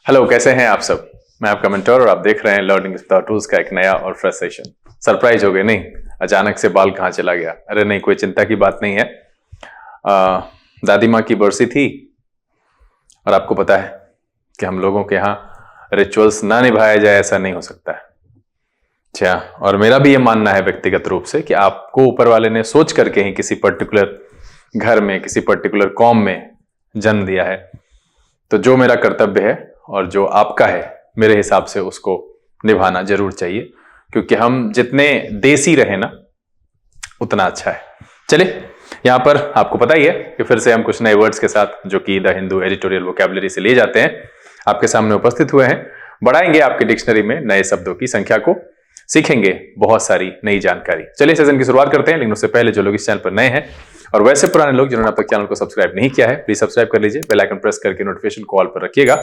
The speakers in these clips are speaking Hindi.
हेलो, कैसे हैं आप सब। मैं आपका मेंटर और आप देख रहे हैं लर्निंग विद टूल्स का एक नया और फ्रेश सेशन। सरप्राइज हो गए नहीं? अचानक से बाल कहाँ चला गया? अरे नहीं, कोई चिंता की बात नहीं है। दादी माँ की बरसी थी और आपको पता है कि हम लोगों के यहाँ रिचुअल्स ना निभाया जाए ऐसा नहीं हो सकता है। अच्छा, और मेरा भी ये मानना है व्यक्तिगत रूप से कि आपको ऊपर वाले ने सोच करके ही किसी पर्टिकुलर घर में, किसी पर्टिकुलर कौम में जन्म दिया है। तो जो मेरा कर्तव्य है और जो आपका है, मेरे हिसाब से उसको निभाना जरूर चाहिए, क्योंकि हम जितने देसी रहे ना उतना अच्छा है। चलिए, यहां पर आपको पता ही है कि फिर से हम कुछ नए वर्ड्स के साथ, जो कि द हिंदू एडिटोरियल वोकैबुलरी से लिए जाते हैं, आपके सामने उपस्थित हुए हैं। बढ़ाएंगे आपके डिक्शनरी में नए शब्दों की संख्या को, सीखेंगे बहुत सारी नई जानकारी। चलिए सेशन की शुरुआत करते हैं, लेकिन उससे पहले जो लोग इस चैनल पर नए हैं और वैसे पुराने लोग जिन्होंने अब तक चैनल को सब्सक्राइब नहीं किया है, प्लीज सब्सक्राइब कर लीजिए। बेल आइकन प्रेस करके नोटिफिकेशन कॉल पर रखिएगा,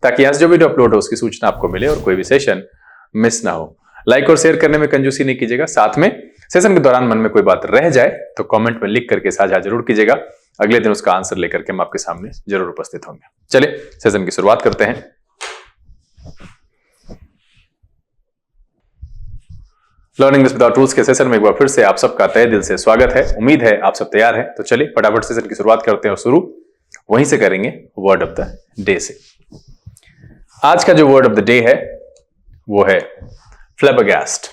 ताकि यहाँ से जो वीडियो अपलोड हो उसकी सूचना आपको मिले और कोई भी सेशन मिस ना हो। लाइक और शेयर करने में कंजूसी नहीं कीजिएगा। साथ में सेशन के दौरान मन में कोई बात रह जाए तो कमेंट में लिख करके साझा जरूर कीजिएगा। अगले दिन उसका आंसर लेकर के हम आपके सामने जरूर उपस्थित होंगे। चलिए सेशन की शुरुआत करते हैं। लर्निंग विद टूल्स के सेशन में एक बार फिर से आप सबका तहे दिल से स्वागत है। उम्मीद है आप सब तैयार हैं। तो चलिए फटाफट सेशन की शुरुआत करते हैं और शुरू वहीं से करेंगे वर्ड ऑफ द डे से। आज का जो वर्ड ऑफ द डे है वो है फ्लैबरगैस्ट।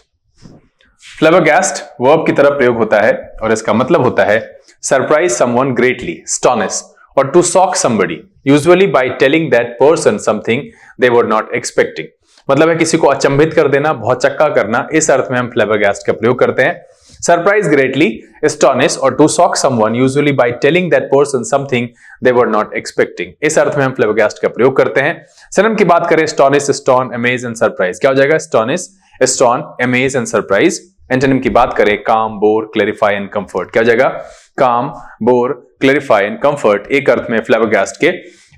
फ्लैबरगैस्ट वर्ब की तरह प्रयोग होता है और इसका मतलब होता है surprise someone greatly, astonish or to shock somebody, usually by telling that person something they were not expecting. मतलब है किसी को अचंभित कर देना, भौचक्का करना। इस अर्थ में हम फ्लैबरगैस्ट का प्रयोग करते हैं। Surprise greatly, astonish or to shock someone, usually by telling that person something they were not expecting. इस अर्थ में हम फ्लैबरगैस्ट का प्रयोग करते हैं। सिनोनिम की बात करें, astonish, Ashton, amaze and surprise. क्या हो जाएगा? Astonish, Ashton, amaze and surprise. Antonym की बात करें, काम, बोर, क्लैरिफाई एंड कंफर्ट। क्या हो जाएगा? काम, बोर, क्लैरिफाई एंड कंफर्ट एक अर्थ में फ्लैबरगैस्ट के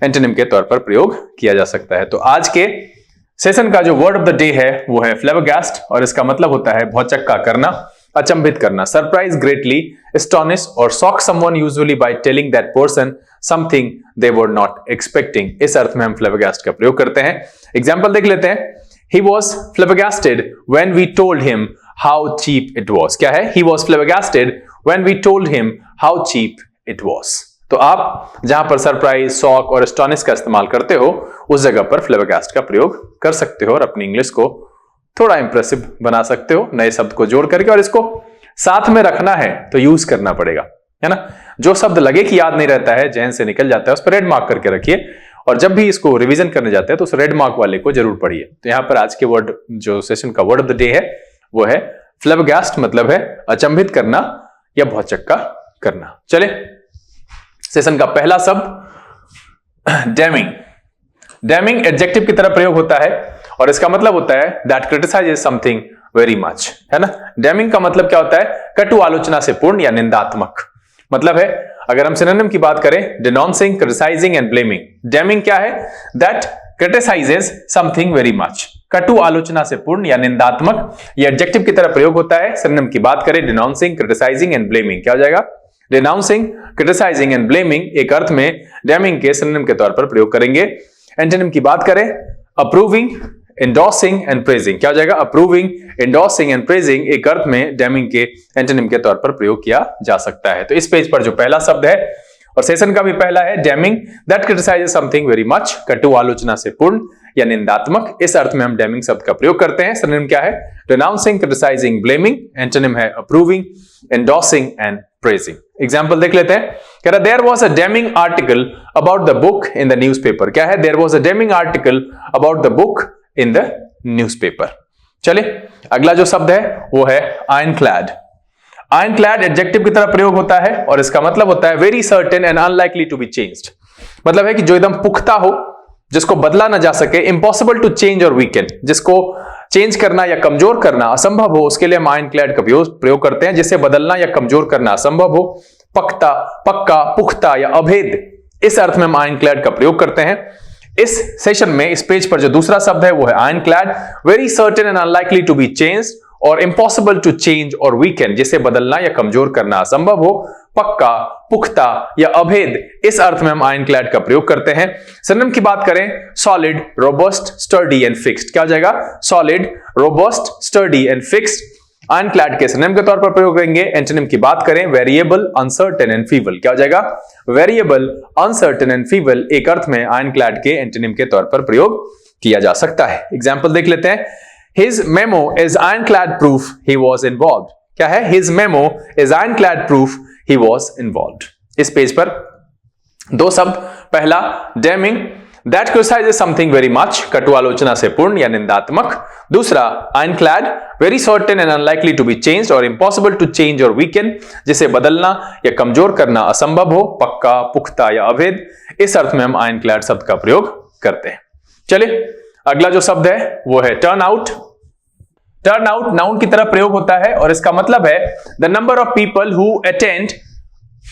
एंटोनिम के तौर पर प्रयोग किया जा सकता है। तो आज के सेशन का जो वर्ड ऑफ द डे है वो है फ्लैबरगैस्ट और इसका मतलब होता है भौचक्का करना, अचंभित करना। सरप्राइज ग्रेटली, एस्टॉनिश और shock someone, usually by telling that person something they were not expecting. इस अर्थ में हम फ्लैबरगैस्ट का प्रयोग करते हैं। एग्जांपल देख लेते हैं। He was flabbergasted when we told him how cheap it was. क्या है? He was flabbergasted when we told him how cheap it was. तो आप जहां पर सरप्राइज, शॉक और एस्टॉनिश का इस्तेमाल करते हो, उस जगह पर फ्लैबरगैस्ट का प्रयोग कर सकते हो और अपनी इंग्लिश को थोड़ा इंप्रेसिव बना सकते हो नए शब्द को जोड़ करके। और इसको साथ में रखना है तो यूज करना पड़ेगा, है ना। जो शब्द लगे कि याद नहीं रहता है, जहन से निकल जाता है, उस पर रेड मार्क करके रखिए और जब भी इसको रिवीजन करने जाते हैं तो उस रेड मार्क वाले को जरूर पढ़िए। तो यहां पर आज के वर्ड, जो सेशन का वर्ड ऑफ द डे है वो है फ्लैबरगैस्ट, मतलब है अचंभित करना या भौचक्का करना। चले सेशन का पहला शब्द डैमिंग। डैमिंग एडजेक्टिव की तरह प्रयोग होता है और इसका मतलब होता है that criticises something very much, है ना। डैमिंग का मतलब क्या होता है? कटु आलोचना से पूर्ण या निंदात्मक। मतलब है, अगर हम सिनोनिम की बात करें, डिनॉन्सिंग, क्रिटिसाइजिंग एंड ब्लेमिंग। डैमिंग क्या है? That criticises something very much, कटु आलोचना से पूर्ण या निंदात्मक। ये एडजेक्टिव की तरह प्रयोग होता है। सिनोनिम की बात करें, डिनॉन्सिंग, क्रिटिसाइजिंग एंड ब्लेमिंग। क्या हो जाएगा? डिनाउंसिंग, क्रिटिसाइजिंग एंड ब्लेमिंग एक अर्थ में डैमिंग के सिनोनिम के तौर पर प्रयोग करेंगे। एंटोनिम की बात करें, अप्रूविंग, एंडोर्सिंग एंड प्रेजिंग। क्या हो जाएगा? अप्रूविंग, एंडोर्सिंग एंड प्रेजिंग एक अर्थ में डैमिंग के एंटोनिम के तौर पर प्रयोग किया जा सकता है। तो इस पेज पर जो पहला शब्द है और सेशन का भी पहला है, damming, that criticises something very much, कटु आलोचना से पूर्ण या निंदात्मक। इस अर्थ में हम डैमिंग शब्द का प्रयोग करते हैं। सिनोनिम क्या है? Denouncing, criticising, blaming. एंटोनिम है approving, endorsing and praising. Example देख लेते हैं। कह रहा there was a damning article about the book in the newspaper. क्या है? There was a damning article about the book in the newspaper. चलिए अगला जो शब्द है वो है आयरनक्लैड। आयरनक्लैड एडजेक्टिव की तरह प्रयोग होता है और इसका मतलब होता है very certain and unlikely to be changed. मतलब है कि जो एकदम पुख्ता हो, जिसको बदला ना जा सके, इम्पॉसिबल टू चेंज और वीकेंड, जिसको चेंज करना या कमजोर करना असंभव हो, उसके लिए हम आयरनक्लैड का प्रयोग करते हैं। जिसे बदलना या कमजोर करना असंभव हो, पक्का, पक्का, पुख्ता या अभेद, इस अर्थ में हम आयरनक्लैड का प्रयोग करते हैं। इस सेशन में इस पेज पर जो दूसरा शब्द है वो है ironclad, very certain and unlikely to be changed और इम्पॉसिबल टू चेंज और वीकेंड, जिसे बदलना या कमजोर करना असंभव हो, पक्का, पुख्ता या अभेद, इस अर्थ में हम आयरनक्लैड का प्रयोग करते हैं। सिनोनिम की बात करें, solid, robust, sturdy and fixed. क्या हो जाएगा? Solid, robust, sturdy and fixed ironclad के सिनोनिम के तौर पर प्रयोग करेंगे। एंटोनिम की बात करें, वेरिएबल, अनसर्टेन एंड फीबल। क्या हो जाएगा? वेरिएबल, अनसर्टेन एंड फीबल एक अर्थ में आयरनक्लैड के एंटोनिम के तौर पर प्रयोग किया जा सकता है। एग्जाम्पल देख लेते हैं। His memo is ironclad proof he was involved। क्या है? His memo is ironclad proof he was involved। इस पेज पर दो शब्द, पहला damning, that criticizes something very much, कटु आलोचना से पूर्ण या निंदात्मक। दूसरा ironclad, very certain and unlikely to be changed or impossible to change or weaken, जिसे बदलना या कमजोर करना असंभव हो, पक्का, पुख्ता या अभेद, इस अर्थ में हम ironclad शब्द का प्रयोग करते हैं। चलिए अगला जो शब्द है वो है turn out. Turn out noun की तरह प्रयोग होता है और इसका मतलब है the number of people who attend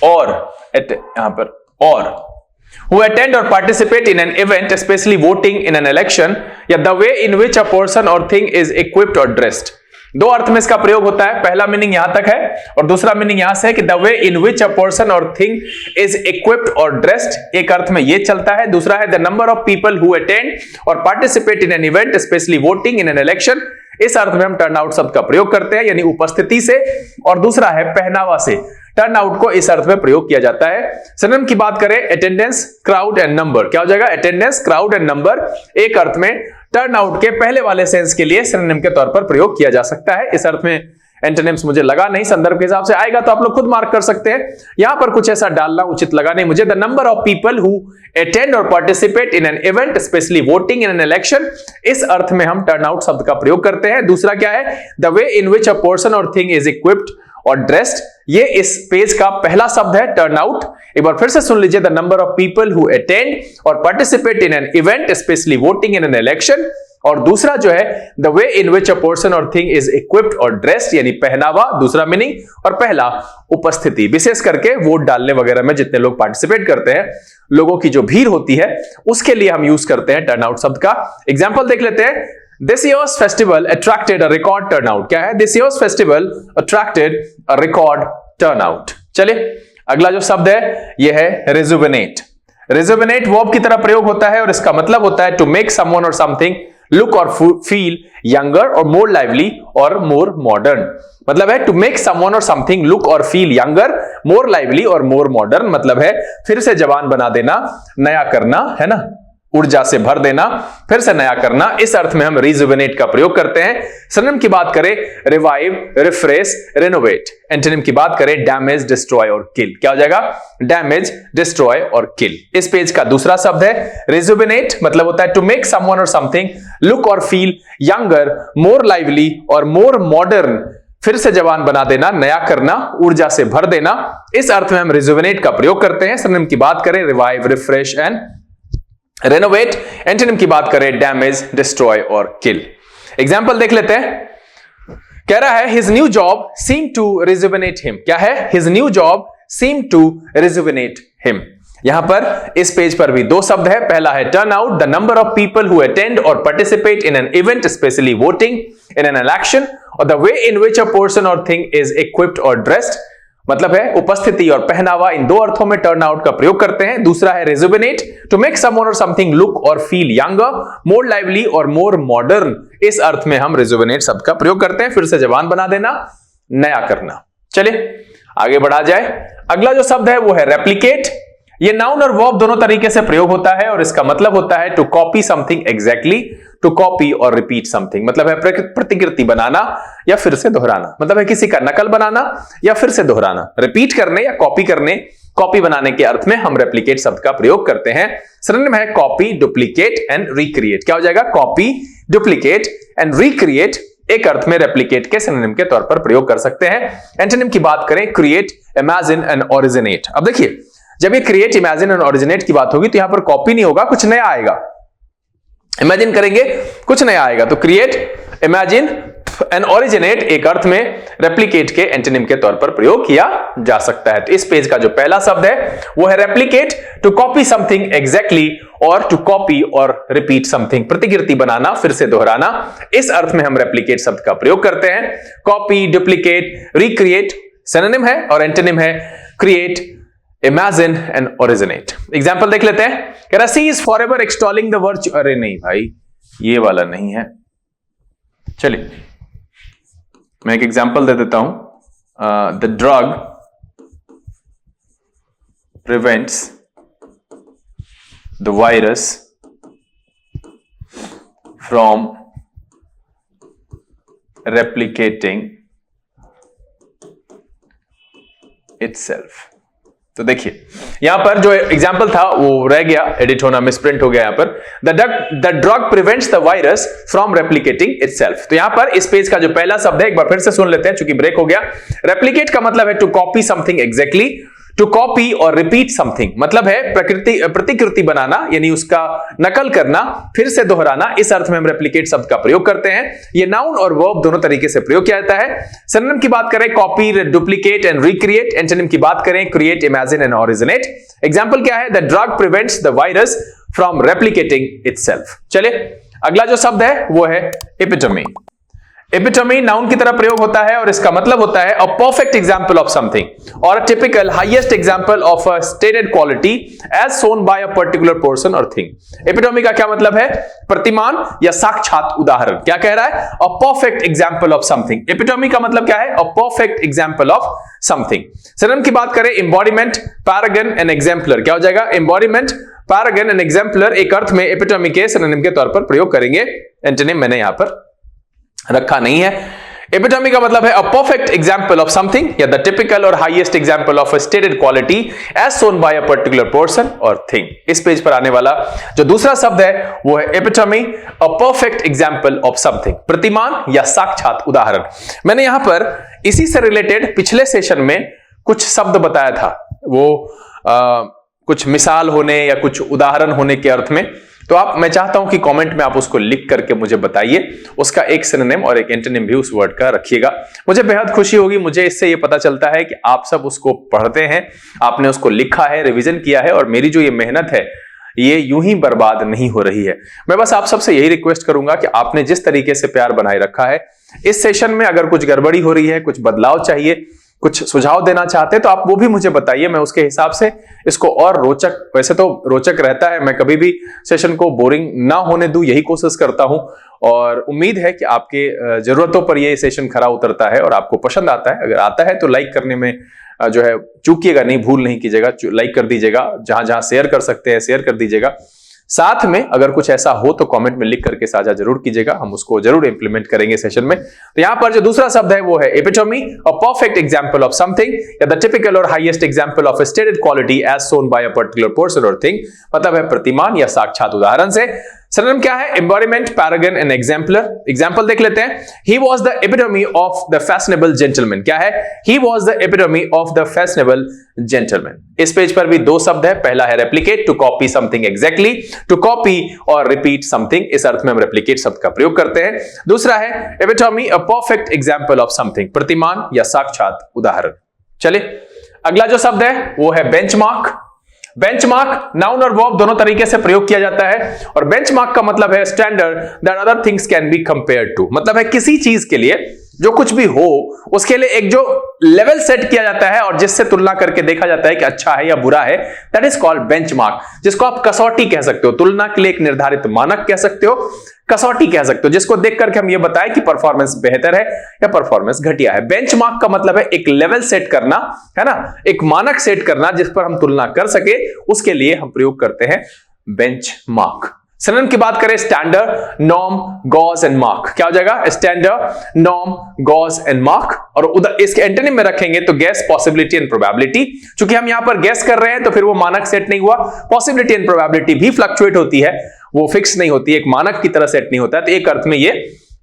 और यहां पर और who attend or participate in an event, especially voting in an election, या the way in which a person or thing is equipped or dressed। दो अर्थ में इसका प्रयोग होता है। पहला मीनिंग यहां तक है और दूसरा मीनिंग यहां से है कि the way in which a person और थिंग इज इक्विप्ड और ड्रेस्ड, एक अर्थ में यह चलता है। दूसरा है the number of people who attend और participate in an event, specially voting in an election, इस अर्थ में हम टर्न आउट शब्द का प्रयोग करते हैं, यानी उपस्थिति से। और दूसरा है पहनावा से। टर्न आउट को इस अर्थ में प्रयोग किया जाता है। सिनोनिम की बात करें, अटेंडेंस, क्राउड एंड नंबर। क्या हो जाएगा? अटेंडेंस, क्राउड एंड नंबर एक अर्थ में टर्न आउट के पहले वाले सेंस के लिए सिनोनिम के तौर पर प्रयोग किया जा सकता है। इस अर्थ में एंटोनिम्स मुझे लगा नहीं, संदर्भ के हिसाब से आएगा तो आप लोग खुद मार्क कर सकते हैं। यहां पर कुछ ऐसा डालना उचित लगा नहीं मुझे। The number of people who attend और participate in an event, specially voting in an election, इस अर्थ में हम टर्न आउट शब्द का प्रयोग करते हैं। दूसरा क्या है? The way in which a person और थिंग इज इक्विप्ड और ड्रेस्ड, ये इस पेज का पहला शब्द है टर्न आउट। एक बार फिर से सुन लीजिए, the number of people who attend और participate in an event, specially voting in an election. और दूसरा जो है the way in which a person और थिंग इज इक्विप्ड और ड्रेस्ड, यानी पहनावा, दूसरा मीनिंग। और पहला उपस्थिति, विशेष करके वोट डालने वगैरह में जितने लोग पार्टिसिपेट करते हैं, लोगों की जो भीड़ होती है, उसके लिए हम यूज करते हैं टर्न आउट शब्द का। एग्जाम्पल देख लेते हैं। This year's festival attracted a record turnout। क्या है? This year's festival attracted a record turnout। चलिए अगला जो शब्द है यह है rejuvenate। Rejuvenate वर्ब की तरह प्रयोग होता है और इसका मतलब होता है to make someone or something look or feel younger or more lively or more modern। मतलब है to make someone or something look or feel younger, more lively और more modern, मतलब है फिर से जवान बना देना, नया करना, है ना, ऊर्जा से भर देना, फिर से नया करना। इस अर्थ में हम रिजुवेनेट का प्रयोग करते हैं। सिनोनिम की बात करें, रिवाइव, रिफ्रेश, रेनोवेट। एंटोनिम की बात करें, डैमेज, डिस्ट्रॉय और किल। क्या हो जाएगा? डैमेज, डिस्ट्रॉय और किल। इस पेज का दूसरा शब्द है रिजुवेनेट, मतलब होता है टू मेक समवन और समथिंग लुक और फील यंगर, मोर लाइवली और मोर मॉडर्न, फिर से जवान बना देना, नया करना, ऊर्जा से भर देना। इस अर्थ में हम रिजुवेनेट का प्रयोग करते हैं। सिनोनिम की बात करें, revive, refresh and renovate. Antonym की बात करें, डैमेज, डिस्ट्रॉय और किल। एग्जाम्पल देख लेते हैं। कह रहा है his new job seem to rejuvenate him. क्या है? His new job seem to rejuvenate him. यहां पर इस पेज पर भी दो शब्द है। पहला है turn out, the number of people who attend और participate in an event, specially voting in an election, और the way in which a person और थिंग इज इक्विप्ड और ड्रेस्ड, मतलब है उपस्थिति और पहनावा। इन दो अर्थों में टर्न आउट का प्रयोग करते हैं। दूसरा है रिजुवेनेट, टू मेक समवन और समथिंग लुक और फील यंगर, मोर लाइवली और मोर मॉडर्न। इस अर्थ में हम रिजुवेनेट शब्द का प्रयोग करते हैं, फिर से जवान बना देना, नया करना। चलिए आगे बढ़ा जाए। अगला जो शब्द है वो है रेप्लिकेट। ये नाउन और वर्ब दोनों तरीके से प्रयोग होता है और इसका मतलब होता है to copy something exactly, to copy or repeat something, मतलब है प्रतिकृति बनाना या फिर से दोहराना, मतलब है किसी का नकल बनाना या फिर से दोहराना। रिपीट करने या कॉपी करने, कॉपी बनाने के अर्थ में हम रेप्लिकेट शब्द का प्रयोग करते हैं। सिनोनिम है कॉपी, डुप्लीकेट एंड रिक्रिएट। क्या हो जाएगा? कॉपी, डुप्लीकेट एंड रिक्रिएट एक अर्थ में रेप्लिकेट के सिनोनिम के तौर पर प्रयोग कर सकते हैं। एंटोनिम की बात करें, क्रिएट, इमेजिन एंड ओरिजिनेट। अब देखिए, जब ये क्रिएट, इमेजिन एंड ओरिजिनेट की बात होगी तो यहां पर कॉपी नहीं होगा, कुछ नया आएगा। इमेजिन करेंगे, कुछ नया आएगा। तो क्रिएट, इमेजिन एंड ओरिजिनेट एक अर्थ में रेप्लिकेट के एंटोनिम के तौर पर प्रयोग किया जा सकता है। तो इस पेज का जो पहला शब्द है वो है replicate, to copy something exactly, or to copy or repeat something, प्रतिकृति बनाना, फिर से दोहराना। इस अर्थ में हम रेप्लिकेट शब्द का प्रयोग करते हैं। कॉपी, डुप्लीकेट, रिक्रिएट सिनोनिम है और एंटोनिम है create, imagine and originate. Example देख लेते हैं। कह रहा सी इज फॉरएवर एक्सटॉलिंग द वर्च्यू, अरे नहीं भाई ये वाला नहीं है, चलिए मैं एक एग्जांपल दे देता हूं। The drug prevents the virus from replicating itself. तो देखिए यहां पर जो एग्जांपल था वो रह गया, एडिट होना, मिसप्रिंट हो गया। यहां पर the drug prevents the virus from replicating itself. तो यहां पर इस पेज का जो पहला शब्द है एक बार फिर से सुन लेते हैं, चूंकि ब्रेक हो गया। रेप्लिकेट का मतलब है to copy something exactly, to copy or repeat something मतलब है प्रतिकृति बनाना, यानी उसका नकल करना, फिर से दोहराना। इस अर्थ में हम रेप्लिकेट शब्द का प्रयोग करते हैं। ये नाउन और वर्ब दोनों तरीके से प्रयोग किया जाता है। सिनोनिम की बात करें copy, duplicate and recreate. Antonym की बात करें create, imagine and originate. Example क्या है? The drug prevents the virus from replicating itself. चलिए अगला जो शब्द है वो है एपिटोमी। एपिटोमी नाउन की तरह प्रयोग होता है और इसका मतलब होता है a perfect example of something और a typical highest example of a stated quality as shown by a particular person और थिंग। एपिटोमी का क्या मतलब है? प्रतिमान या साक्षात उदाहरण। क्या कह रहा है? A perfect example of something. Epitome का मतलब क्या है? A perfect example of something. Synonym की बात करें एम्बॉडीमेंट, पैरागन एंड एग्जाम्पलर। क्या हो जाएगा? एम्बॉडीमेंट, पैरागन एंड एग्जाम्पलर एक अर्थ में एपिटोमी के सिनोनिम के तौर पर प्रयोग करेंगे। एंटोनिम मैंने यहां पर रखा नहीं है। एपिटोमी का मतलब है a perfect example of something या the typical or highest example of a stated quality as shown by a particular person और थिंग। इस पेज पर आने वाला जो दूसरा शब्द है वो है epitome, a perfect example of something, प्रतिमान या साक्षात उदाहरण। मैंने यहां पर इसी से रिलेटेड पिछले सेशन में कुछ शब्द बताया था, वो कुछ मिसाल होने या कुछ उदाहरण होने के अर्थ में। तो मैं चाहता हूं कि कमेंट में आप उसको लिख करके मुझे बताइए, उसका एक सिनोनिम और एक एंटोनिम भी उस वर्ड का रखिएगा। मुझे बेहद खुशी होगी। मुझे इससे ये पता चलता है कि आप सब उसको पढ़ते हैं, आपने उसको लिखा है, रिवीजन किया है और मेरी जो ये मेहनत है ये यूं ही बर्बाद नहीं हो रही है। मैं बस आप सबसे यही रिक्वेस्ट करूंगा कि आपने जिस तरीके से प्यार बनाए रखा है, इस सेशन में अगर कुछ गड़बड़ी हो रही है, कुछ बदलाव चाहिए, कुछ सुझाव देना चाहते हैं तो आप वो भी मुझे बताइए। मैं उसके हिसाब से इसको और रोचक, वैसे तो रोचक रहता है, मैं कभी भी सेशन को बोरिंग ना होने दूं यही कोशिश करता हूं और उम्मीद है कि आपके जरूरतों पर ये सेशन खरा उतरता है और आपको पसंद आता है। अगर आता है तो लाइक करने में जो है चूकिएगा नहीं, भूल नहीं कीजिएगा, लाइक कर दीजिएगा। जहां जहां शेयर कर सकते हैं शेयर कर दीजिएगा। साथ में अगर कुछ ऐसा हो तो कमेंट में लिख करके साझा जरूर कीजिएगा, हम उसको जरूर इंप्लीमेंट करेंगे सेशन में। तो यहां पर जो दूसरा शब्द है वो है epitome, a perfect example of something या the typical or highest example of a stated quality as shown by a particular person और थिंग, मतलब है प्रतिमान या साक्षात उदाहरण से। सिनोनिम क्या है? Embodiment, paragon and exemplar. Example देख लेते हैं। He was the epitome of the fashionable gentleman. क्या है? He was the epitome of the fashionable gentleman. इस पेज पर भी दो शब्द है। पहला है replicate, to copy something exactly, to copy or repeat something. इस अर्थ में हम रेप्लिकेट शब्द का प्रयोग करते हैं। दूसरा है epitome, a perfect example of something, प्रतिमान या साक्षात उदाहरण। चलिए अगला जो शब्द है वो है बेंचमार्क। बेंचमार्क नाउन और वर्ब दोनों तरीके से प्रयोग किया जाता है और बेंचमार्क का मतलब है standard that other things can be compared to, मतलब है किसी चीज के लिए, जो कुछ भी हो उसके लिए एक जो लेवल सेट किया जाता है और जिससे तुलना करके देखा जाता है कि अच्छा है या बुरा है, दैट इज कॉल्ड बेंचमार्क, जिसको आप कसौटी कह सकते हो, तुलना के लिए एक निर्धारित मानक कह सकते हो, कसौटी कह सकते हो, जिसको देख करके हम ये बताएं कि परफॉर्मेंस बेहतर है या परफॉर्मेंस घटिया है। बेंचमार्क का मतलब है एक लेवल सेट करना, है ना, एक मानक सेट करना जिस पर हम तुलना कर सके, उसके लिए हम प्रयोग करते हैं बेंचमार्क। सिनोनिम की बात करें standard, norm, gauge and mark. क्या हो जाएगा? Standard, norm, gauge and mark. और उधर इसके एंटोनिम में रखेंगे तो गेस, पॉसिबिलिटी एंड प्रोबेबिलिटी। चूंकि हम यहां पर गेस कर रहे हैं तो फिर वो मानक सेट नहीं हुआ। पॉसिबिलिटी एंड प्रोबेबिलिटी भी फ्लक्चुएट होती है, वो फिक्स नहीं होती, एक मानक की तरह सेट नहीं होता है। तो एक अर्थ में ये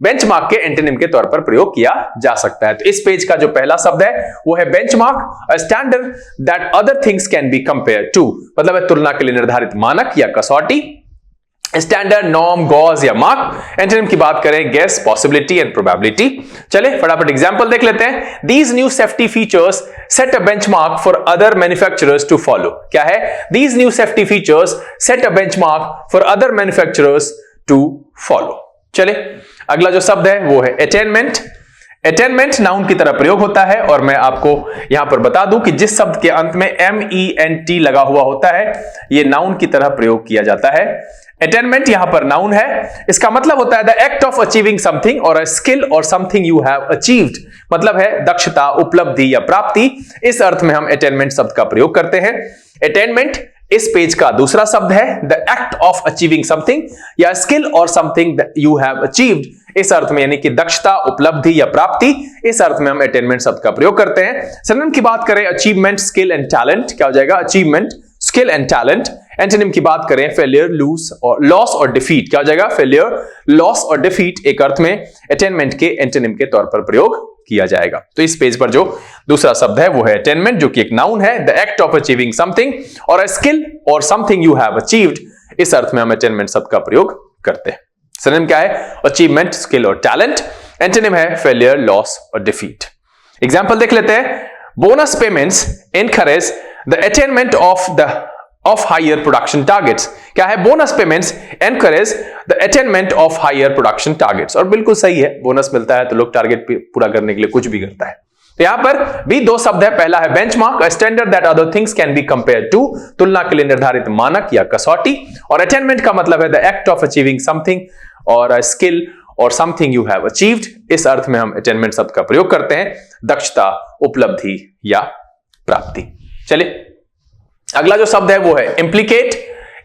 बेंचमार्क के एंटोनिम के तौर पर प्रयोग किया जा सकता है। तो इस पेज का जो पहला शब्द है वो है benchmark, a standard that other things can be compared to, मतलब है तुलना के लिए निर्धारित मानक या कसौटी। स्टैंडर्ड, नॉर्म, गॉज या मार्क। एंटोनिम की बात करें गेस, पॉसिबिलिटी एंड प्रोबेबिलिटी। चले फटाफट एग्जांपल देख लेते हैं। These new safety features set a benchmark for other manufacturers to follow. क्या है? These new safety features set a benchmark for other manufacturers to follow. चले अगला जो शब्द है वो है अटेनमेंट। अटेनमेंट नाउन की तरह प्रयोग होता है और मैं आपको यहां पर बता दूं कि जिस शब्द के अंत में MENT लगा हुआ होता है यह नाउन की तरह प्रयोग किया जाता है। अटेनमेंट यहां पर नाउन है, इसका मतलब होता है the act of achieving something और अ स्किल और समथिंग यू हैव अचीव्ड, मतलब है दक्षता, उपलब्धि या प्राप्ति। इस अर्थ में हम अटेनमेंट शब्द का प्रयोग करते हैं। अटेनमेंट इस पेज का दूसरा शब्द है। The act of achieving something या स्किल और समथिंग यू हैव अचीव्ड, इस अर्थ में यानी कि दक्षता, उपलब्धि या प्राप्ति, इस अर्थ में हम अटेनमेंट शब्द का प्रयोग करते हैं। सिनोनिम की बात करें अचीवमेंट, स्किल एंड टैलेंट। क्या हो जाएगा? Achievement, skill and talent. Antonym की बात करें फेलियर, लूज और लॉस और डिफीट। क्या हो जाएगा? फेलियर, लॉस और डिफीट एक अर्थ में अटेनमेंट के एंटोनिम के तौर पर प्रयोग किया जाएगा। तो इस पेज पर जो दूसरा शब्द है वो है अटेनमेंट, जो कि एक नाउन है। The act of achieving something और अ स्किल और समथिंग यू हैव अचीव्ड, इस अर्थ में हम अटेनमेंट शब्द का प्रयोग करते हैं। सिनोनिम क्या है? अचीवमेंट, स्किल और टैलेंट। एंटोनिम है फेलियर, लॉस और डिफीट। एग्जांपल देख लेते हैं। Bonus payments encourage the attainment of higher production targets. क्या है? Bonus payments encourage the attainment of higher production targets. और बिल्कुल सही है, बोनस मिलता है तो लोग टारगेट पूरा करने के लिए कुछ भी करता है। तो यहां पर भी दो शब्द है। पहला है benchmark, a standard that other things can be compared to, तुलना के लिए निर्धारित मानक या कसौटी। और अटेनमेंट का मतलब है the act of achieving something और अ स्किल और समथिंग यू हैव अचीव्ड, इस अर्थ में हम अटेनमेंट शब्द का प्रयोग करते हैं, दक्षता, उपलब्धि या प्राप्ति। चलिए अगला जो शब्द है वो है इम्प्लीकेट।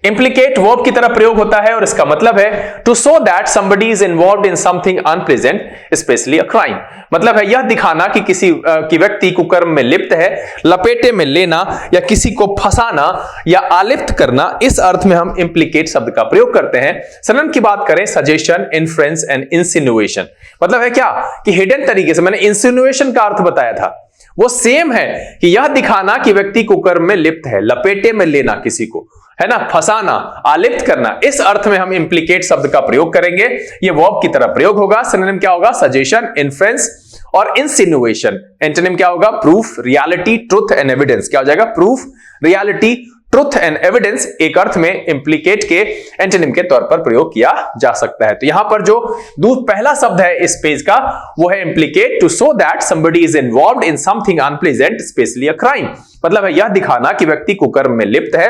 इम्प्लीकेट वर्ब की तरह प्रयोग होता है और इसका मतलब है to show that somebody is involved in something unpleasant, especially a crime. मतलब है यह दिखाना कि किसी की व्यक्ति कुकर्म में लिप्त है, लपेटे में लेना या किसी को फंसाना या आलिप्त करना, इस अर्थ में हम इम्प्लीकेट शब्द का प्रयोग करते हैं। सिनोनिम की बात करें सजेशन, इन्फ्लुएंस एंड इंसिनुएशन। मतलब है क्या कि हिडन तरीके से, मैंने इंसिनुएशन का अर्थ बताया था, वो सेम है कि यह दिखाना कि व्यक्ति कुकर्म में लिप्त है, लपेटे में लेना किसी को, है ना, फंसाना, आलिप्त करना, इस अर्थ में हम इम्प्लीकेट शब्द का प्रयोग करेंगे। ये वर्ब की तरह प्रयोग होगा। सिनोनिम क्या होगा? सजेशन, इन्फ्लुएंस और इंसिनुएशन। एंटोनिम क्या होगा? Proof, reality, truth and evidence. क्या हो जाएगा? Proof, reality, truth and evidence एक अर्थ में इम्प्लीकेट के एंटोनिम के तौर पर प्रयोग किया जा सकता है। तो यहां पर जो पहला शब्द है इस पेज का वो है implicate, to show that somebody is involved in something unpleasant, especially a crime. मतलब है यह दिखाना कि व्यक्ति कुकर्म में लिप्त है,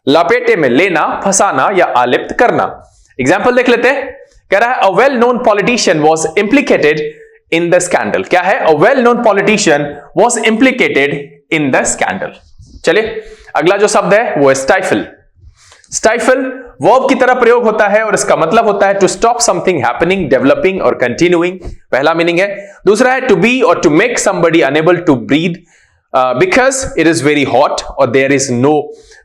लपेटे में लेना, फंसाना या आलिप्त करना। एग्जाम्पल देख लेते हैं। कह रहा है a well known politician was implicated in the scandal. क्या है? A well known politician was implicated in the scandal. चलिए अगला जो शब्द है वो है स्टाइफल। स्टाइफल वर्ब की तरह प्रयोग होता है और इसका मतलब होता है to stop something happening, developing और कंटिन्यूइंग, पहला मीनिंग है। दूसरा है टू बी और to make somebody unable to breathe because it is very hot और there is no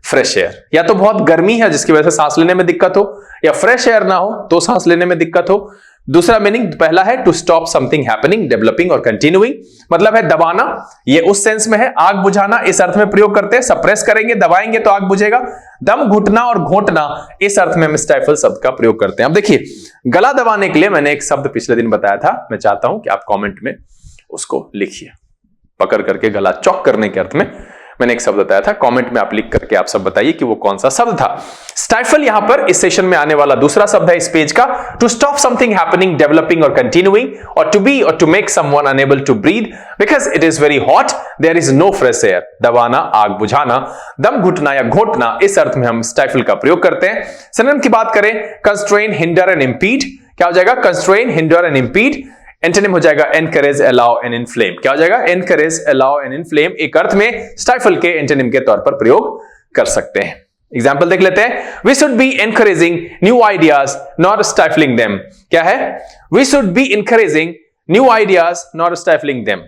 fresh air. या तो बहुत गर्मी है जिसकी वजह से सांस लेने में दिक्कत हो, या फ्रेश एयर ना हो तो सांस लेने में दिक्कत हो। दूसरा मीनिंग पहला है to stop something happening, developing और कंटिन्यूइंग, मतलब है दबाना, ये उस सेंस में है। आग बुझाना इस अर्थ में प्रयोग करते हैं, सप्रेस करेंगे, दबाएंगे तो आग बुझेगा। दम घुटना और घोंटना इस अर्थ में हम स्टाइफल शब्द का प्रयोग करते हैं। अब देखिए गला दबाने के लिए मैंने एक शब्द पिछले दिन बताया था, मैं चाहता हूं कि आप कॉमेंट में उसको लिखिए। पकड़ करके गला चौक करने के अर्थ में मैंने एक शब्द बताया था, कमेंट में आप लिख करके आप सब बताइए कि वो कौन सा शब्द था। स्टाइफल यहां पर इस सेशन में आने वाला दूसरा शब्द है इस पेज का, to stop something happening, developing और कंटिन्यूइंग, और टू बी और to make someone unable to breathe because it is very hot, there is no fresh air, दबाना, आग बुझाना, दम घुटना या घोंटना, इस अर्थ में हम स्टाइफल का प्रयोग करते हैं। सिनोनिम की बात करें कंस्ट्रेन, हिंडर एंड इंपीड। क्या हो जाएगा? Constrain, hinder and impede. Antonym हो जाएगा एनकरेज, अलाउ एंड इन्फ्लेम। क्या हो जाएगा? एनकरेज, अलाउ एंड इन्फ्लेम एक अर्थ में स्टाइफल के एंटोनिम के तौर पर प्रयोग कर सकते हैं। एग्जाम्पल देख लेते हैं। We should be encouraging new ideas not stifling them. क्या है? We should be encouraging new ideas not stifling them.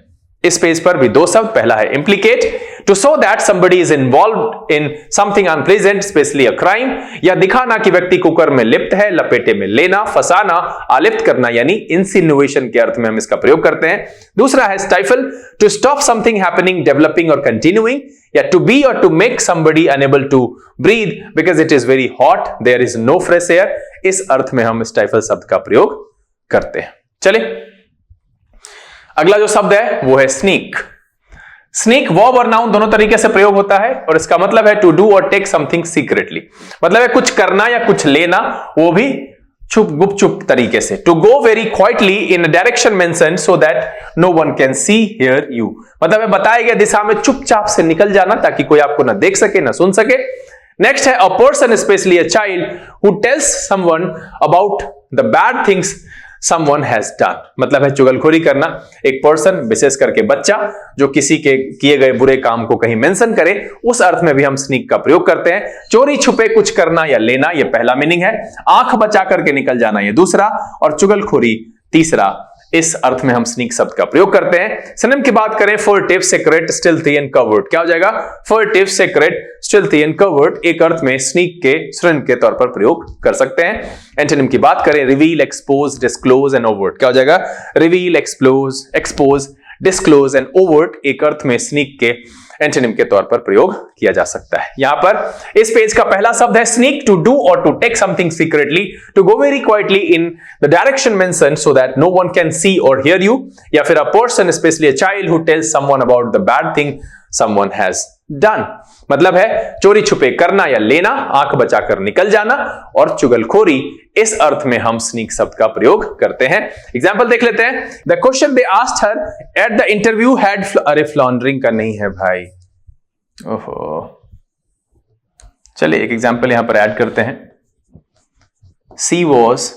इस पेज पर भी दो शब्द, पहला है implicate, to show that somebody is involved in something unpleasant, especially a crime, या दिखाना कि व्यक्ति कुकर्म में लिप्त है, लपेटे में लेना, फंसाना, आलिप्त करना यानी insinuation के अर्थ में हम इसका प्रयोग करते हैं। दूसरा है stifle, to stop something happening, developing or continuing, या to be or to make somebody unable to breathe because it is very hot, there is no fresh air, इस अर्थ में हम stifle शब्द का प्रयोग करते हैं। चलिए अगला जो शब्द है वो है स्नीक। स्नीक वर्ब और नाउन दोनों तरीके से प्रयोग होता है और इसका मतलब है to do or take something secretly, मतलब है कुछ करना या कुछ लेना, वो भी गुपचुप तरीके से। To go very quietly in direction mentioned so that no one can see hear you, मतलब है बताए गए दिशा में चुपचाप से निकल जाना ताकि कोई आपको ना देख सके ना सुन सके। नेक्स्ट है a person especially a child who tells someone about the bad things someone has done, मतलब है चुगलखोरी करना। एक पर्सन विशेष करके बच्चा जो किसी के किए गए बुरे काम को कहीं मेंशन करे, उस अर्थ में भी हम स्नीक का प्रयोग करते हैं। चोरी छुपे कुछ करना या लेना, ये पहला मीनिंग है। आंख बचा करके निकल जाना, ये दूसरा, और चुगलखोरी तीसरा। इस अर्थ में हम स्नीक शब्द का प्रयोग करते हैं। सिनोनिम की बात करें, फर्टिव, सीक्रेट, स्टिल्थी एंड कवर्ड, क्या हो जाएगा? फर्टिव, सीक्रेट, स्टिल्थी एंड कवर्ड एक अर्थ में स्नीक के सिनोनिम के तौर पर प्रयोग कर सकते हैं। एंटोनिम की बात करें, reveal, expose, disclose and overt, क्या हो जाएगा? Reveal, expose, disclose and overt एक अर्थ में स्नीक के एंटोनिम के तौर पर प्रयोग किया जा सकता है। यहां पर इस पेज का पहला शब्द है sneak, to do or to take something secretly, to go very quietly in the direction mentioned so that no one can see or hear you, या फिर a person especially a child who tells someone about the bad thing someone has done, मतलब है चोरी छुपे करना या लेना, आंख बचाकर निकल जाना, और चुगलखोरी इस अर्थ में हम स्नीक शब्द का प्रयोग करते हैं। एग्जांपल देख लेते हैं। The question they asked her at the interview had, अरे फ्लॉन्डरिंग का नहीं है भाई, ओहो, चलिए एक एग्जांपल यहां पर ऐड करते हैं। She was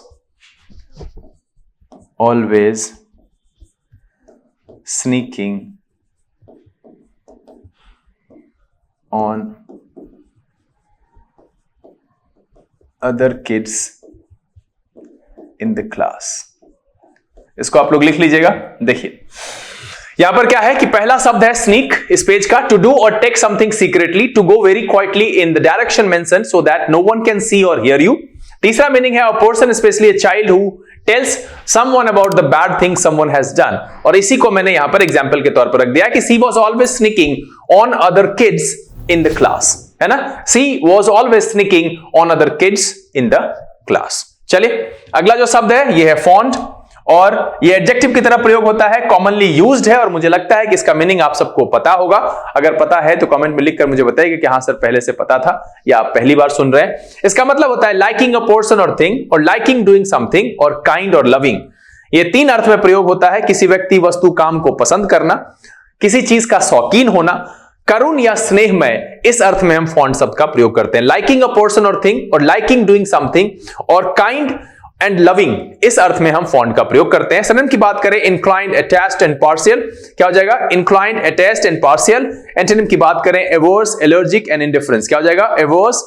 always sneaking on other kids in the class, इसको आप लोग लिख लीजिएगा। देखिए यहां पर क्या है कि पहला शब्द है स्नीक इस पेज का, to do or take something secretly, to go very quietly in the direction mentioned so that no one can see or hear you. तीसरा मीनिंग है a person especially a child who tells someone about the bad thing someone has done, और इसी को मैंने यहां पर एग्जांपल के तौर पर रख दिया कि she was always sneaking on other kids in the class, है ना? she was always sneaking on other kids in the class। चलिए अगला जो शब्द है ये है fond, और ये एडजेक्टिव की तरह प्रयोग होता है, कॉमनली यूज्ड है, और मुझे लगता है कि इसका मीनिंग आप सबको पता होगा। अगर पता है तो कमेंट में लिखकर मुझे बताइए कि हाँ सर पहले से पता था या आप पहली बार सुन रहे हैं। इसका मतलब होता है लाइकिंग अ पर्सन और थिंग, और लाइकिंग डूइंग समथिंग, और काइंड और लविंग। ये तीन अर्थ में प्रयोग होता है। किसी व्यक्ति, वस्तु, काम को पसंद करना, किसी चीज का शौकीन होना, करुण या स्नेहमय, इस अर्थ में हम फॉन्ड शब्द का प्रयोग करते हैं। लाइकिंग अ पर्सन और थिंग, और लाइकिंग डूइंग समथिंग, और काइंड एंड लविंग, इस अर्थ में हम फॉन्ड का प्रयोग करते हैं। सिनोनिम की बात करें, इंक्लाइंड, अटैच्ड एंड पार्शियल, क्या हो जाएगा? Inclined, attached and partial. Antonym की बात करें, एवर्स, एलर्जिक एंड इंडिफरेंस, क्या हो जाएगा? एवर्स,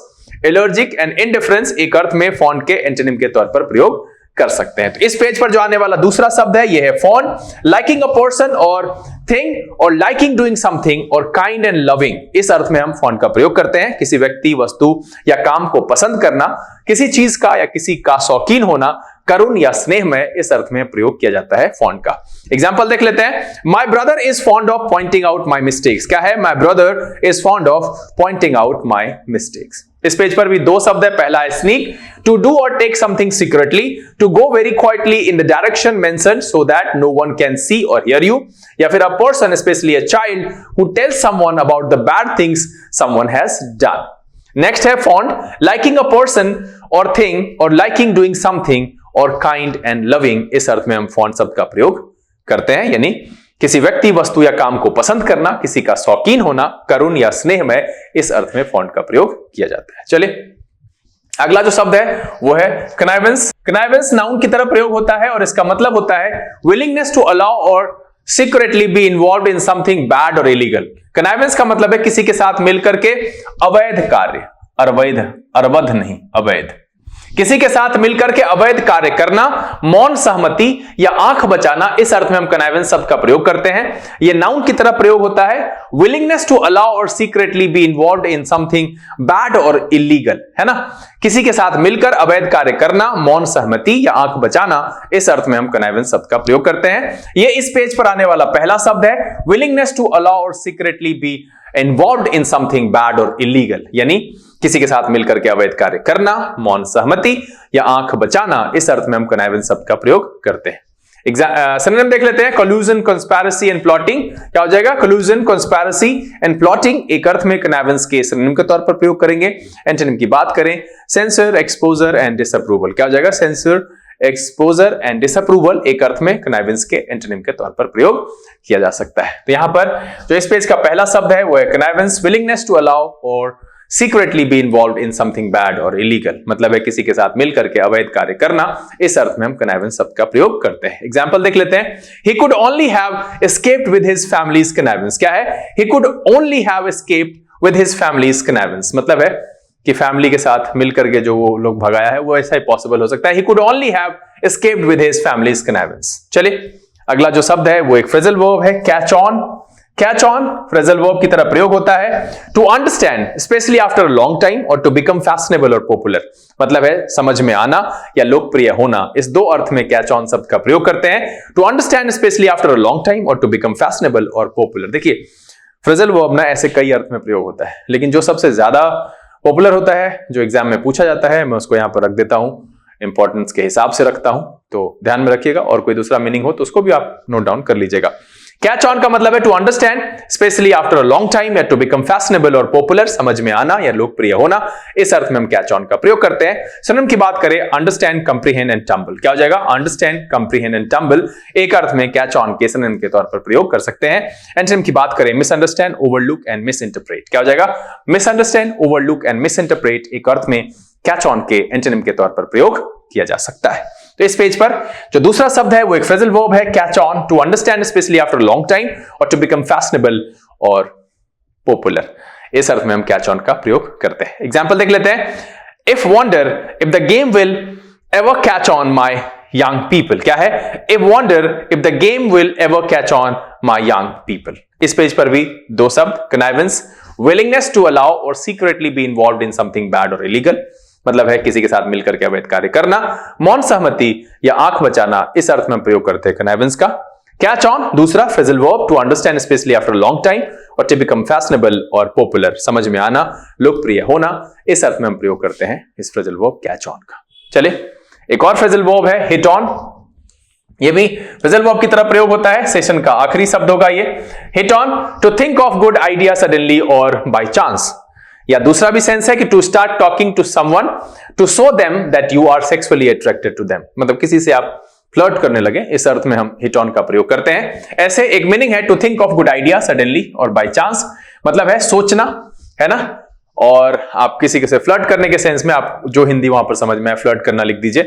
एलर्जिक एंड इंडिफरेंस एक अर्थ में फॉन्ड के एंटोनिम के तौर पर प्रयोग कर सकते हैं। तो इस पेज पर जो आने वाला दूसरा शब्द है यह है फॉन्ड, लाइकिंग अ पर्सन और थिंग, और लाइकिंग डूइंग समथिंग, और काइंड एंड लविंग, इस अर्थ में हम फॉन्ड का प्रयोग करते हैं। किसी व्यक्ति, वस्तु या काम को पसंद करना, किसी चीज का या किसी का शौकीन होना, करुण या स्नेह में, इस अर्थ में प्रयोग किया जाता है फॉन्ड का। एग्जाम्पल देख लेते हैं। My brother is fond of pointing out my mistakes, क्या है? My brother is fond of pointing out my mistakes. इस पेज पर भी दो शब्द है, पहला है sneak, to do or take something secretly, to go very quietly in the direction mentioned so that no one can see or hear you, या फिर a person especially a child who tells someone about the bad things someone has done. Next है फॉन्ड, लाइकिंग अ पर्सन और थिंग, और लाइकिंग डूइंग समथिंग, और काइंड एंड लविंग, इस अर्थ में हम फॉन्ड शब्द का प्रयोग करते हैं, यानी किसी व्यक्ति, वस्तु या काम को पसंद करना, किसी का शौकीन होना, करुण या स्नेह में, इस अर्थ में फॉन्ड का प्रयोग किया जाता है। चलिए अगला जो शब्द है वो है कनाइवेंस। कनाइवेंस नाउन की तरह प्रयोग होता है, और इसका मतलब होता है विलिंगनेस टू अलाउ और secretly be involve in something bad और इलीगल। कनाइवेंस का मतलब है किसी के साथ मिलकर के अवैध कार्य, अवैध नहीं, अवैध, किसी के साथ मिलकर के अवैध कार्य करना, मौन सहमति या आंख बचाना, इस अर्थ में हम कनाइवेंस शब्द का प्रयोग करते हैं। यह नाउन की तरह प्रयोग होता है। विलिंगनेस टू अलाउ और secretly B involved in something bad और इलीगल, है ना। किसी के साथ मिलकर अवैध कार्य करना, मौन सहमति या आंख बचाना, इस अर्थ में हम कनाइवेंस शब्द का प्रयोग करते हैं। यह इस पेज पर आने वाला पहला शब्द है, विलिंगनेस टू अलाउ और secretly B involved in something bad और इलीगल, यानी किसी के साथ मिलकर के अवैध कार्य करना, मौन सहमति या आंख बचाना, इस अर्थ में हम कनाइवेंस शब्द का प्रयोग करते हैं। सिनोनिम देख लेते हैं, कोल्यूजन, कंस्पिरेसी एंड प्लॉटिंग। क्या हो जाएगा? कोल्यूजन, कंस्पिरेसी एंड प्लॉटिंग एक अर्थ में कनाइवेंस के सिनोनिम के तौर पर प्रयोग करेंगे। एंटोनिम की बात करें, सेंसर, एक्सपोजर एंड डिसअप्रूवल। क्या हो जाएगा? सेंसर, एक्सपोजर एंड डिसअप्रूवल एक अर्थ में कनाइवेंस के एंटोनिम के तौर पर प्रयोग किया जा सकता है। तो यहां पर जो इस पेज का पहला शब्द है वो है कनाइवेंस, विलिंगनेस टू अलाउ और secretly B involved in something bad और इलीगल, मतलब है किसी के साथ मिलकर के अवैध कार्य करना, इस अर्थ में हम कनाइवेंस शब्द का प्रयोग करते हैं। एग्जांपल देख लेते हैं, he could only have escaped with his family's connivance। क्या है? he could only have escaped with his family's connivance, मतलब है कि फैमिली के साथ मिलकर के जो वो लोग भगाया है वो ऐसा ही पॉसिबल हो सकता है। he could only have escaped with his family's connivance। चलिए अगला जो शब्द है वो एक फ्रेजल वर्ब है, catch on. Catch on phrasal verb की तरह प्रयोग होता है, to understand especially after a long time or to become fashionable or popular, मतलब है समझ में आना या लोकप्रिय होना। इस दो अर्थ में कैच ऑन शब्द का प्रयोग करते हैं, to understand especially after a long time or to become fashionable or popular. देखिए फ्रेजल वर्ब ना ऐसे कई अर्थ में प्रयोग होता है, लेकिन जो सबसे ज्यादा पॉपुलर होता है, जो एग्जाम में पूछा जाता है, मैं उसको यहां पर रख देता हूं, इंपॉर्टेंस के हिसाब से रखता हूं, तो ध्यान में रखिएगा। और कोई दूसरा मीनिंग हो तो उसको भी आप नोट डाउन कर लीजिएगा। कैच ऑन का मतलब है to understand especially after a long time या to become fashionable or popular, समझ में आना या लोकप्रिय होना, इस अर्थ में हम कैच ऑन का प्रयोग करते हैं। सिनोनिम की बात करें, अंडरस्टैंड, कंप्रीहेंड एंड टम्बल। क्या हो जाएगा? अंडरस्टैंड, कंप्रीहेंड एंड टम्बल एक अर्थ में कैच ऑन के सिनोनिम के तौर पर प्रयोग कर सकते हैं। एंटोनिम की बात करें, मिसअंडरस्टैंड, ओवरलुक एंड मिसइंटरप्रेट। क्या हो जाएगा? मिसअंडरस्टैंड, ओवरलुक एंड मिसइंटरप्रेट एक अर्थ में कैच ऑन के एंटोनिम के तौर पर प्रयोग किया जा सकता है। तो इस पेज पर जो दूसरा शब्द है वो एक फ्रेजल वर्ब है, catch on, to understand especially after long time or to become fashionable or popular, इस अर्थ में हम कैच ऑन का प्रयोग करते हैं। एग्जांपल देख लेते हैं, if wonder if the game will ever catch on my young people. क्या है? If wonder if the game will ever catch on my young people. इस पेज पर भी दो शब्द, कनाइवेंस, विलिंगनेस टू अलाउ और secretly B involved in something bad और इलीगल, मतलब है किसी के साथ मिलकर के अवैध कार्य करना, मौन सहमति या आंख बचाना, इस अर्थ में प्रयोग करते हैं कनाइवेंस का। कैच ऑन दूसरा phrasal verb, to understand especially after long time or to become fashionable or popular, समझ में आना, लोकप्रिय होना, इस अर्थ में हम प्रयोग करते हैं इस फ्रेजल वर्ब कैच ऑन का। चलिए एक और फ्रेजल वर्ब है, हिट ऑन। ये भी फ्रेजल वर्ब की तरह प्रयोग होता है, सेशन का आखिरी शब्द होगा ये। Hit on, to think of good idea suddenly or by chance, या दूसरा भी सेंस है कि to start talking to someone to show them that you are sexually attracted to them, मतलब किसी से आप फ्लर्ट करने लगे, इस अर्थ में हम हिट ऑन का प्रयोग करते हैं। ऐसे एक मीनिंग है, to think of good idea suddenly or by chance, मतलब है सोचना, है ना। और आप किसी से फ्लर्ट करने के सेंस में आप जो हिंदी वहां पर समझ में फ्लर्ट करना लिख दीजिए,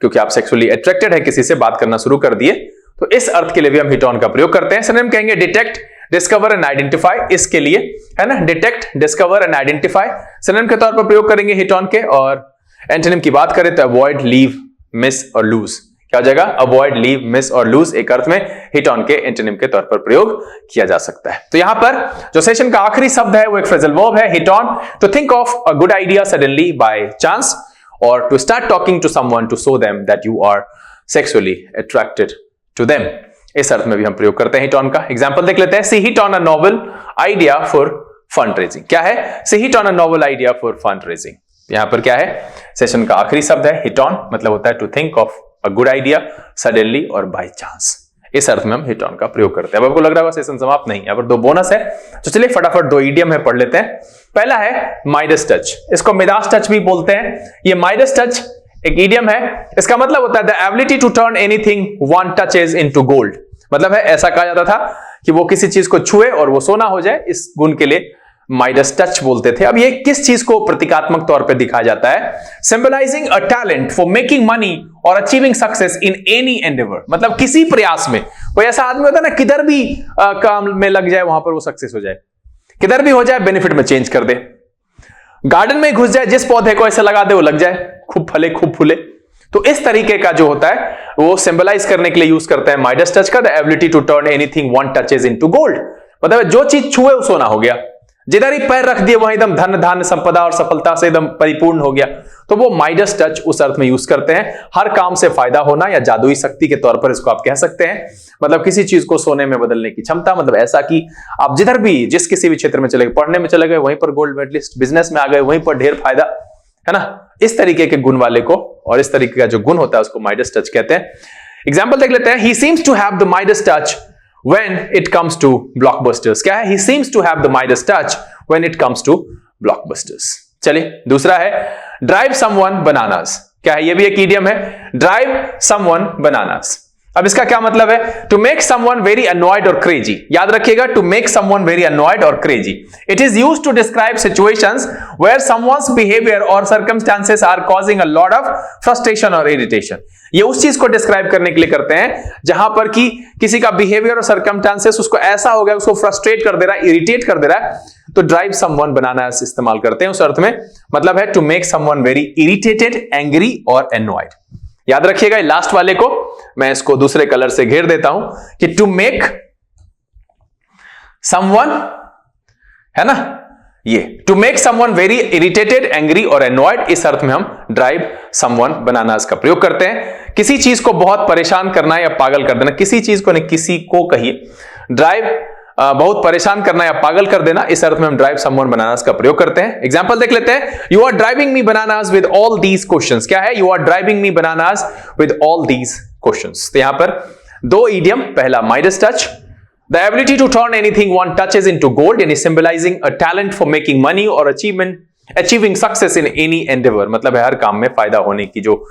क्योंकि आप सेक्सुअली अट्रैक्टेड है, किसी से बात करना शुरू कर दिए, तो इस अर्थ के लिए भी हम हिट ऑन का प्रयोग करते हैं। सिनोनिम कहेंगे डिटेक्ट, डिस्कवर एंड आइडेंटिफाई, इसके लिए, है ना, detect, discover and identify synonym के तौर पर प्रयोग करेंगे हिट ऑन के। और एंटोनिम की बात करें तो अवॉइड, लीव, मिस और लूज। क्या हो जाएगा? अवॉइड, लीव, मिस और लूज एक अर्थ में हिट ऑन के एंटोनिम के तौर पर प्रयोग किया जा सकता है। तो यहां पर जो सेशन का आखिरी शब्द है वो एक फ्रेजल वर्ब है, hit on, to think of a good idea suddenly by chance और to start talking to someone to show them that you are sexually attracted to them, इस अर्थ में भी हम प्रयोग करते हैं हिट ऑन का। एग्जांपल देख लेते हैं, she hit on a novel idea for fund raising. क्या है? She hit on a novel idea for fund raising. यहां पर क्या है? सेशन का आखिरी शब्द है हिट ऑन, मतलब होता है to think of a good idea suddenly or by chance, इस अर्थ में हम हिट ऑन का प्रयोग करते हैं। अब आपको लग रहा है सेशन समाप्त नहीं, यहाँ पर दो बोनस है, तो चलिए फटाफट दो इडियम है पढ़ लेते हैं। पहला है माइडस टच, इसको मिडास टच भी बोलते हैं। ये माइडस टच एक इडियम है, इसका मतलब होता है the ability to turn anything one touches into gold, मतलब है ऐसा कहा जाता था कि वो किसी चीज को छुए और वो सोना हो जाए, इस गुण के लिए माइडस टच बोलते थे। अब ये किस चीज को प्रतीकात्मक तौर पे दिखाया जाता है? Symbolizing a talent for making money और achieving success in any endeavour, मतलब किसी प्रयास में, कोई ऐसा आदमी होता है ना, किधर भी काम में लग जाए वहां पर वो सक्सेस हो जाए, किधर भी हो जाए बेनिफिट में चेंज कर दे। गार्डन में घुस जाए, जिस पौधे को ऐसे लगा दे वो लग जाए, खूब फले खूब फूले। तो इस तरीके का जो होता है वो सिंबलाइज करने के लिए यूज करते हैं माइडस टच का, the ability to turn anything one touches into gold. मतलब जो चीज छुए वो सोना हो गया, जिधर ही पैर रख दिए वहां एकदम धन धान्य संपदा और सफलता से एकदम परिपूर्ण हो गया। तो वो माइडस टच उस अर्थ में यूज करते हैं, हर काम से फायदा होना या जादुई शक्ति के तौर पर इसको आप कह सकते हैं। मतलब किसी चीज को सोने में बदलने की क्षमता, मतलब ऐसा कि आप जिधर भी जिस किसी भी क्षेत्र में चले गए, पढ़ने में चले गए वहीं पर गोल्ड मेडलिस्ट, बिजनेस में आ गए वहीं पर ढेर फायदा, है ना। इस तरीके के गुण वाले को और इस तरीके का जो गुण होता है उसको माइडस टच कहते हैं। एग्जाम्पल देख लेते हैं। He seems to have the Midas touch when it comes to blockbusters। क्या है? He seems to have the Midas touch when it comes to blockbusters। चलिए दूसरा है drive someone bananas। क्या है? ये भी एक idiom है, drive someone bananas। अब इसका क्या मतलब है? to make someone very annoyed or crazy। याद रखिएगा, to make someone very annoyed or crazy। It is used to describe situations where someone's behavior or circumstances are causing a lot of frustration or irritation। ये उस चीज को डिस्क्राइब करने के लिए करते हैं जहां पर कि किसी का बिहेवियर और सर्कमस्टांसेस उसको ऐसा हो गया, उसको फ्रस्ट्रेट कर दे रहा है, इरिटेट कर दे रहा है, तो ड्राइव समवन बनाना इस्तेमाल करते हैं उस अर्थ में। मतलब है to make someone very irritated, angry or annoyed. याद रखिएगा लास्ट वाले को मैं इसको दूसरे कलर से घेर देता हूं कि टू मेक समवन, है ना, ये to make someone very irritated, angry or annoyed, इस अर्थ में हम ड्राइव समवन बनाना का प्रयोग करते हैं। किसी चीज को बहुत परेशान करना या पागल कर देना, किसी चीज को नहीं, किसी को कहिए, ड्राइव बहुत परेशान करना या पागल कर देना, इस अर्थ में हम ड्राइव समवन बनानास का प्रयोग करते हैं। एग्जांपल देख लेते हैं। You are driving me bananas with all these questions. क्या है? You are driving me bananas with all these questions. तो यहां पर दो इडियम, पहला Midas touch, the ability to turn anything one touches into gold, and is symbolizing a talent for making money or achieving success in any endeavor। मतलब है हर काम में फायदा होने की जो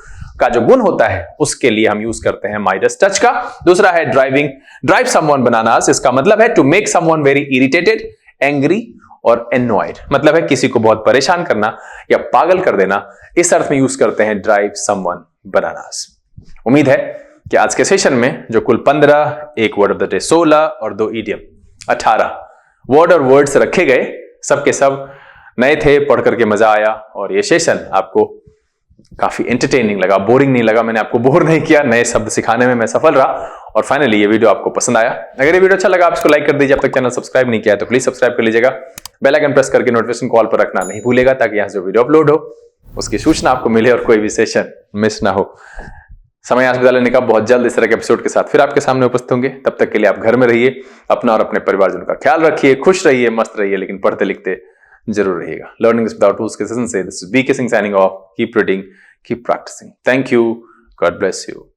गुण होता है उसके लिए हम यूज करते हैं माइडस टच का। दूसरा है ड्राइव समवन बनानास। इसका मतलब है to make someone very irritated, angry or annoyed. मतलब है किसी को बहुत परेशान करना या पागल कर देना, इस अर्थ में यूज करते हैं ड्राइव समवन बनानास। उम्मीद है कि आज के सेशन में जो कुल 15, एक वर्ड ऑफ द डे 16 और 2 इडियम 18 वर्ड और वर्ड्स रखे गए, सबके सब नए थे, पढ़ करके मजा आया और ये सेशन आपको काफी एंटरटेनिंग लगा, बोरिंग नहीं लगा, मैंने आपको बोर नहीं किया, नए शब्द सिखाने में मैं सफल रहा और फाइनली ये वीडियो आपको पसंद आया। अगर ये वीडियो अच्छा लगा आप इसको लाइक कर दीजिए। अब तक चैनल सब्सक्राइब नहीं किया है तो प्लीज सब्सक्राइब कर लीजिएगा। बेल आइकन प्रेस करके नोटिफिकेशन कॉल पर रखना नहीं भूलेगा ताकि यहाँ जो वीडियो अपलोड हो उसकी सूचना आपको मिले और कोई भी सेशन मिस ना हो। समय आज विदा लेने का, बहुत जल्द इस तरह के एपिसोड के साथ फिर आपके सामने उपस्थित होंगे। तब तक के लिए आप घर में रहिए, अपना और अपने परिवारजनों का ख्याल रखिए, खुश रहिए, मस्त रहिए, लेकिन पढ़ते लिखते जरूर रहिएगा। लर्निंग विदाउट टूल्स के सेशन से this is BK Singh signing off. Keep reading, keep practising. Thank you, God bless you.